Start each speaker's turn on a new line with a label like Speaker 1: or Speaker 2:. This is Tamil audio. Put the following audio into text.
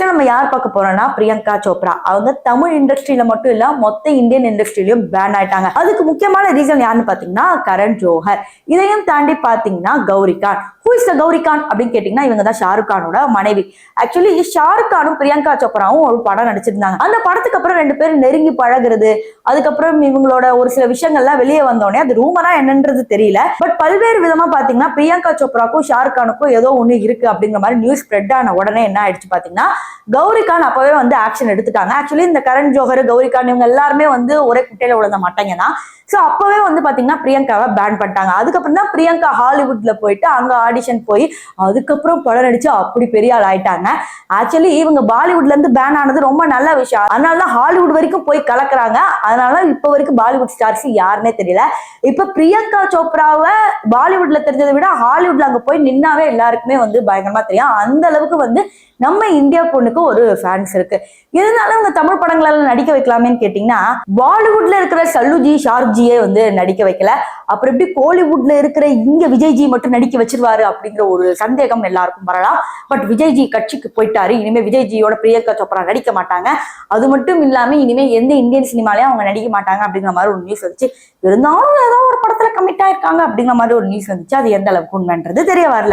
Speaker 1: நியூஸ்ல நம்ம யார் பார்க்க போறோம்னா பிரியங்கா சோப்ரா. அவங்க தமிழ் இண்டஸ்ட்ரியில மட்டும் இல்ல மொத்த இந்தியன் இண்டஸ்ட்ரியிலும் பேன் ஆயிட்டாங்க. அதுக்கு முக்கியமான ரீசன் யாருன்னு பாத்தீங்கன்னா கரண் ஜோஹர். இதையும் தாண்டி பாத்தீங்கன்னா Gauri Khan. Who is the Gauri Khan அப்படின்னு கேட்டீங்கன்னா இவங்க தான் ஷாருக் கானோட மனைவி. ஆக்சுவலி ஷாருக் கானும் பிரியங்கா சோப்ராவும் ஒரு படம் நடிச்சிருந்தாங்க. அந்த படத்துக்கு அப்புறம் ரெண்டு பேரும் நெருங்கி பழகுறது, அதுக்கப்புறம் இவங்களோட ஒரு சில விஷயங்கள்லாம் வெளியே வந்தோடனே அது ரூமரா என்னன்றது தெரியல. பட் பல்வேறு விதமா பாத்தீங்கன்னா பிரியங்கா சோப்ராக்கும் ஷாருக் கானுக்கும் ஏதோ ஒண்ணு இருக்கு அப்படிங்கிற மாதிரி நியூஸ் ஸ்ப்ரெட் ஆன உடனே என்ன ஆயிடுச்சு பாத்தீங்கன்னா கௌரி கான் அப்பவே வந்து ஆக்ஷன் எடுத்துட்டாங்க. ஆக்சுவலி இந்த கரண் ஜோஹர், கௌரி கான் இவங்க எல்லாருமே வந்து ஒரே குட்டையில விழுந்த மாட்டாங்க தான். சோ அப்பவே வந்து பாத்தீங்கன்னா பிரியங்காவை பேன் பண்ணிட்டாங்க. அதுக்கப்புறம் தான் பிரியங்கா ஹாலிவுட்ல போயிட்டு அங்க ஆடிஷன் போய் அதுக்கப்புறம் படம் நடிச்சு அப்படி பெரிய ஆள் ஆயிட்டாங்க. ஆக்சுவலி இவங்க பாலிவுட்ல இருந்து பேன் ஆனது ரொம்ப நல்ல விஷயம். அதனாலதான் ஹாலிவுட் வரைக்கும் போய் கலக்குறாங்க. அதனால இப்ப வரைக்கும் பாலிவுட் ஸ்டார்ஸ் யாருன்னே தெரியல. இப்ப பிரியங்கா சோப்ராவை பாலிவுட்ல தெரிஞ்சதை விட ஹாலிவுட்ல அங்க போய் நின்னாவே எல்லாருக்குமே வந்து பயங்கரமா தெரியும். அந்த அளவுக்கு வந்து நம்ம இந்தியா பொண்ணுக்கு ஒரு ஃபேன்ஸ் இருக்கு. இருந்தாலும் அவங்க தமிழ் படங்களால நடிக்க வைக்கலாமேன்னு கேட்டீங்கன்னா பாலிவுட்ல இருக்கிற சல்லுஜி ஷாருக்ஜியே வந்து நடிக்க வைக்கல. அப்புறம் எப்படி கோலிவுட்ல இருக்கிற இங்க விஜய்ஜி மட்டும் நடிக்க வச்சிருவாரு அப்படிங்கிற ஒரு சந்தேகம் எல்லாருக்கும் வரலாம். பட் விஜய்ஜி கட்சிக்கு போயிட்டாரு. இனிமே விஜய்ஜியோட பிரியங்கா சோப்ரா நடிக்க மாட்டாங்க. அது மட்டும் இல்லாம இனிமே எந்த இந்தியன் சினிமாலயும் அவங்க நடிக்க மாட்டாங்க அப்படிங்கிற மாதிரி ஒரு நியூஸ் வந்துச்சு. இருந்தாலும் ஏதோ ஒரு படத்துல கமிட் ஆயிருக்காங்க அப்படிங்கிற மாதிரி ஒரு நியூஸ் வந்துச்சு. அது எந்த அளவுக்கு உண்மைன்றது தெரிய வரல.